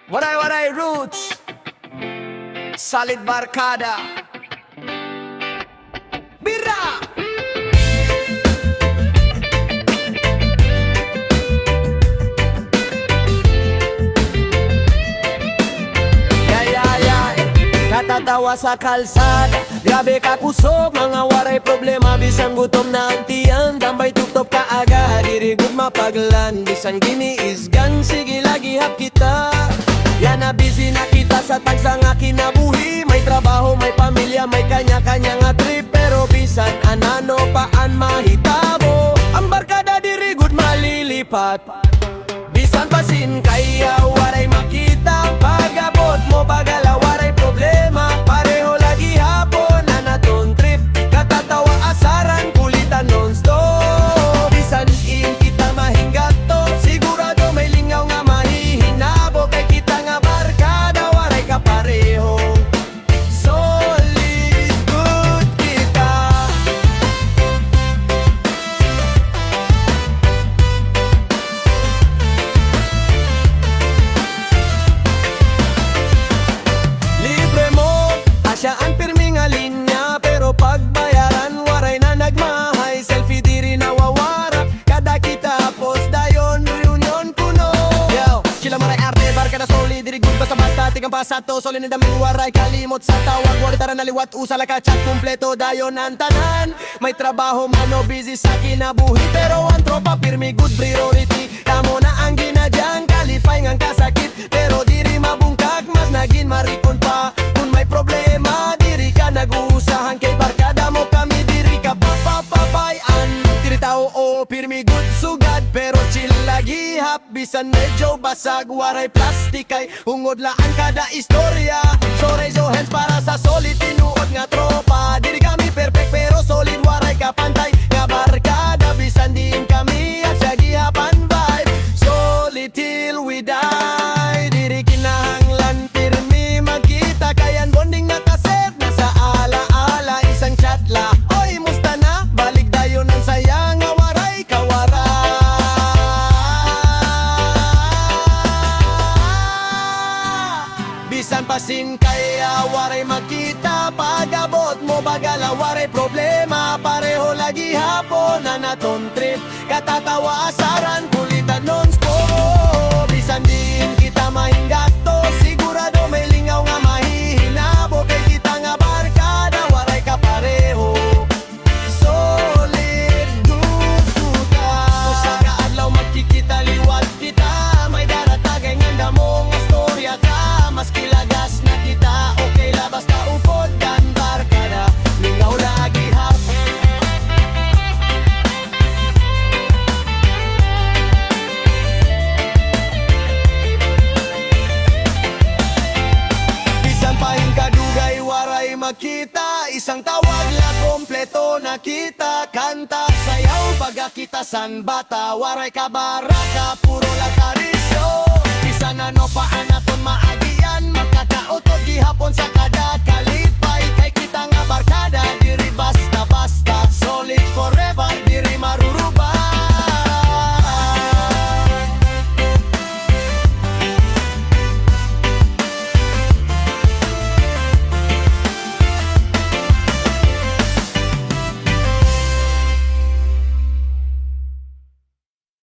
Waray roots, solid barkada, bira. Katatawa sa kalsada, grabe ka kusog, mga waray problema. Bisan gutom na ang tiyan, tambay tuktop ka agad. Dirigod mapaglan, bisan giniisgan, sige lagi hap kita. Yan na busy na kita sa tagsa nga kinabuhi. May trabaho, may pamilya, may kanya-kanya nga trip. Pero bisan anano paan mahitabo, ang barkada dirigod malilipat. Bisan pasin kaya waray makita, pagabot mo bagala waray problema. Pareho lagi hapon na naton trip, katatawa asaran kulitan non-stop. Bisan in kita mahinggat to, sigurado may lingaw nga mahihinabo. Kay kita nga barkada waray kapareho, solid good kita. Libre mo, asyaan pirmi nga linya, pero pagbayaran waray na nagmahay. Selfie diri nawawara, kada kita post dayon reunion kuno. Yo, sila maray arte, barkada solid diri good basta-basta. Tigang pasato, solid ni daming waray, kalimot sa tawag. Wari tara naliwat, usala ka chat, kumpleto dayon ang tanan. May trabaho mano, busy sa kinabuhi, pero ang tropa pirmi good priority. Tamo na ang ginadyang, kalipay ngang kasakit, pero diri mabungkak, mas naging marikon pa. Kung may problema, diri ka nag-uusahan. Kay barkada mo kami, diri ka papapapayan. Diri tao o pirmi good sugad, pero chill lagi hap. Bisan medyo basag, waray plastic ay ungod laan kada istorya. So raise your hands para sa solid tinuod nga tropa. Diri kami perfect pero solid, waray kapantay nga barkada. Bisan din kami at sa gihapan vibe, solid till we die. Diri kinahanglan pirmi magkita, kayan bonding nakaset na sa ala-ala. Isang chat la, oy musta na, balik dayon ang saya nga waray kawara. Bisan pasin kaya waray makita, pagabot mo bagala waray problema. Pareho lagi hapon na naton trip, katatawa asaran kulitan non-stop. Bisan din kita mahinggat to, sigurado may lingaw nga mahihinabo. Kay kita nga barkada waray kapareho, solid gusto ka. Usa ka adlaw magkikita liwat kita, may daratagay nga damo nga storya ka. Mas kilagas na kita, okay la basta upod kan barkada, lingaw lagi hap. Bisan pahing kadugay waray makita, isang tawag la kompleto na kita. Kanta sayaw baga kita san bata, waray kabaraka puro la tarisyo. Bisan ano paan naton maagian, makakautod gihapon sa kada kalipay. Kay kita nga barkada diri basta-basta, solid for